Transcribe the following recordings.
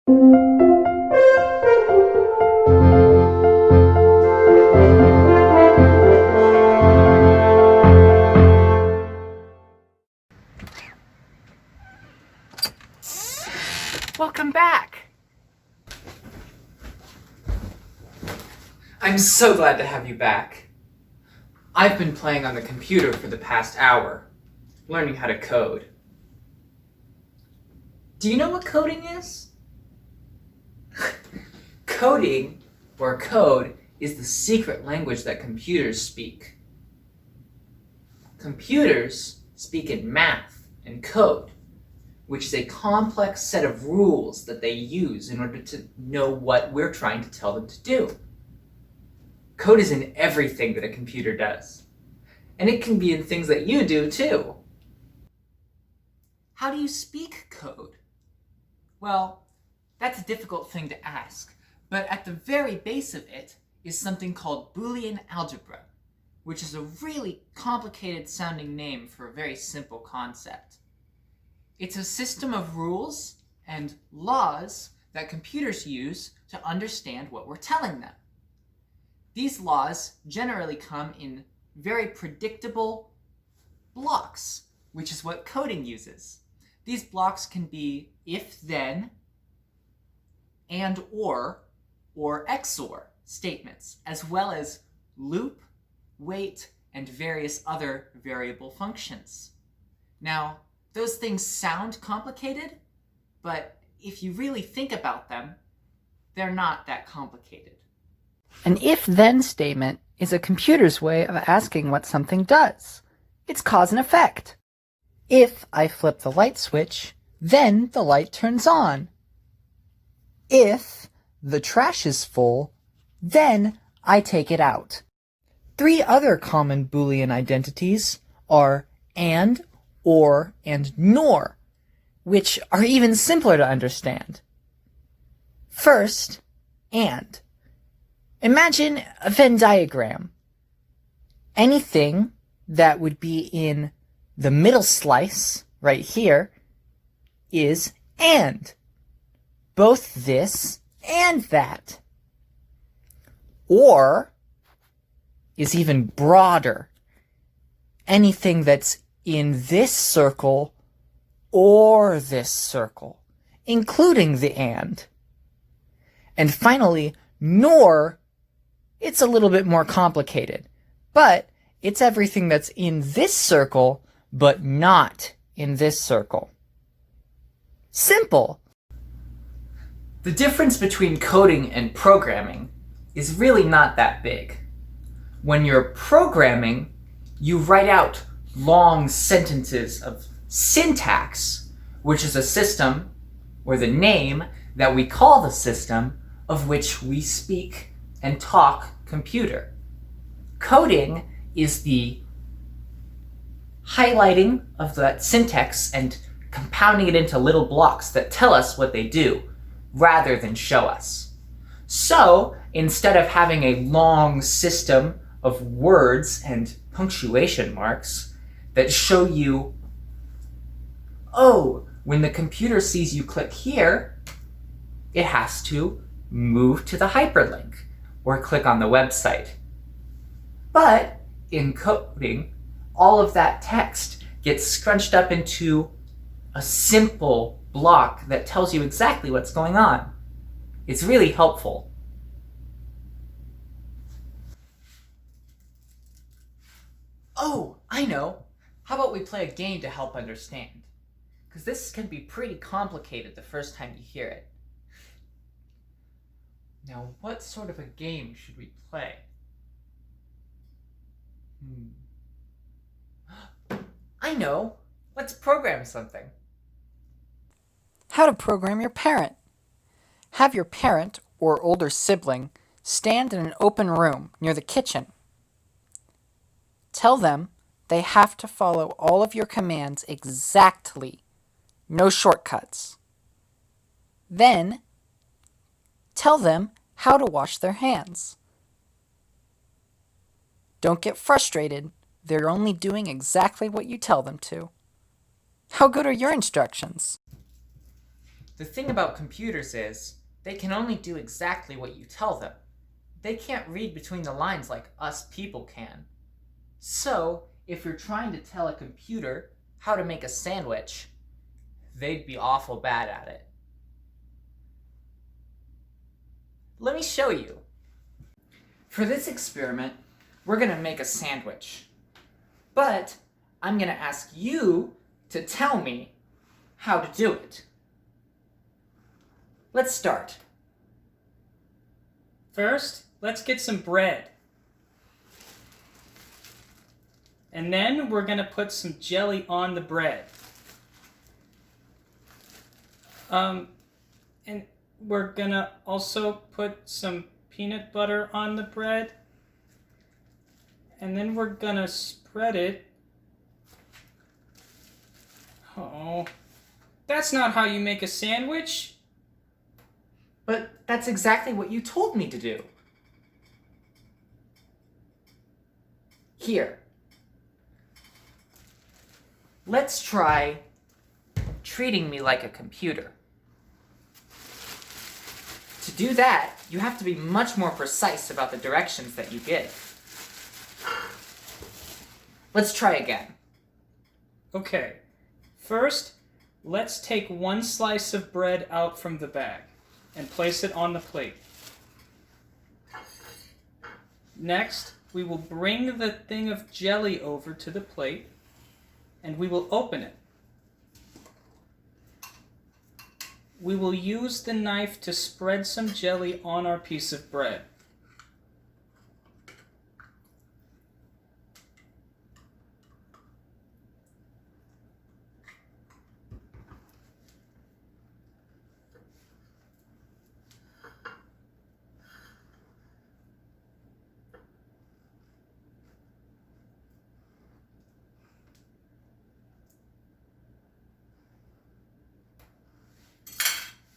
Welcome back! I'm so glad to have you back. I've been playing on the computer for the past hour, learning how to code. Do you know what coding is? Coding, or code, is the secret language that computers speak. Computers speak in math and code, which is a complex set of rules that they use in order to know what we're trying to tell them to do. Code is in everything that a computer does, and it can be in things that you do too. How do you speak code? Well, that's a difficult thing to ask, but at the very base of it is something called Boolean algebra, which is a really complicated sounding name for a very simple concept. It's a system of rules and laws that computers use to understand what we're telling them. These laws generally come in very predictable blocks, which is what coding uses. These blocks can be if-then, and/or XOR statements, as well as loop, wait, and various other variable functions. Now, those things sound complicated, but if you really think about them, they're not that complicated. An if-then statement is a computer's way of asking what something does. It's cause and effect. If I flip the light switch, then the light turns on. If the trash is full, then I take it out. 3 other common Boolean identities are and, or, and nor, which are even simpler to understand. First, and. Imagine a Venn diagram. Anything that would be in the middle slice, right here, is and. Both this and that. Or is even broader. Anything that's in this circle or this circle, including the and. And finally, nor, it's a little bit more complicated, but it's everything that's in this circle, but not in this circle. Simple! The difference between coding and programming is really not that big. When you're programming, you write out long sentences of syntax, which is a system, or the name that we call the system of which we speak and talk computer. Coding is the highlighting of that syntax and compounding it into little blocks that tell us what they do, rather than show us. So, instead of having a long system of words and punctuation marks that show you, oh, when the computer sees you click here, it has to move to the hyperlink or click on the website. But in coding, all of that text gets scrunched up into a simple block that tells you exactly what's going on. It's really helpful. Oh, I know. How about we play a game to help understand? Because this can be pretty complicated the first time you hear it. Now, what sort of a game should we play? I know. Let's program something. How to program your parent. Have your parent or older sibling stand in an open room near the kitchen. Tell them they have to follow all of your commands exactly. No shortcuts. Then, tell them how to wash their hands. Don't get frustrated. They're only doing exactly what you tell them to. How good are your instructions? The thing about computers is, they can only do exactly what you tell them. They can't read between the lines like us people can. So, if you're trying to tell a computer how to make a sandwich, they'd be awful bad at it. Let me show you. For this experiment, we're gonna make a sandwich. But I'm gonna ask you to tell me how to do it. Let's start. First, let's get some bread. And then we're going to put some jelly on the bread. And we're going to also put some peanut butter on the bread. And then we're going to spread it. Oh, that's not how you make a sandwich. But that's exactly what you told me to do. Here. Let's try treating me like a computer. To do that, you have to be much more precise about the directions that you give. Let's try again. Okay. First, let's take one slice of bread out from the bag and place it on the plate. Next, we will bring the thing of jelly over to the plate and we will open it. We will use the knife to spread some jelly on our piece of bread.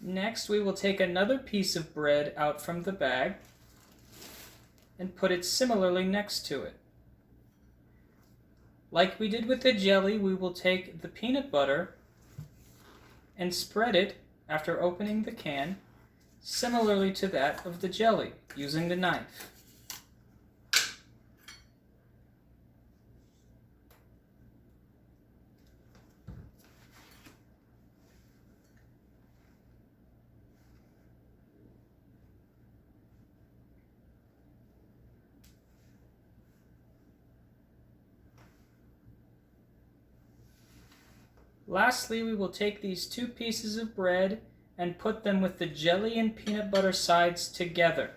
Next, we will take another piece of bread out from the bag and put it similarly next to it. Like we did with the jelly, we will take the peanut butter and spread it after opening the can, similarly to that of the jelly, using the knife. Lastly, we will take these two pieces of bread and put them with the jelly and peanut butter sides together.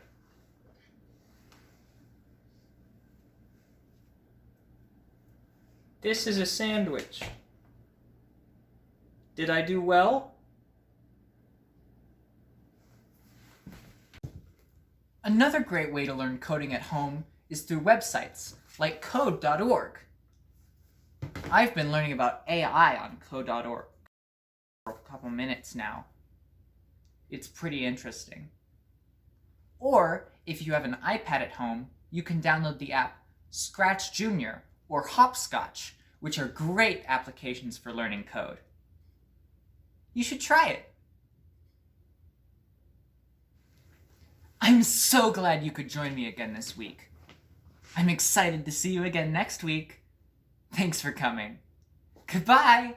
This is a sandwich. Did I do well? Another great way to learn coding at home is through websites like code.org. I've been learning about AI on code.org for a couple minutes now. It's pretty interesting. Or, if you have an iPad at home, you can download the app Scratch Junior or Hopscotch, which are great applications for learning code. You should try it. I'm so glad you could join me again this week. I'm excited to see you again next week. Thanks for coming. Goodbye!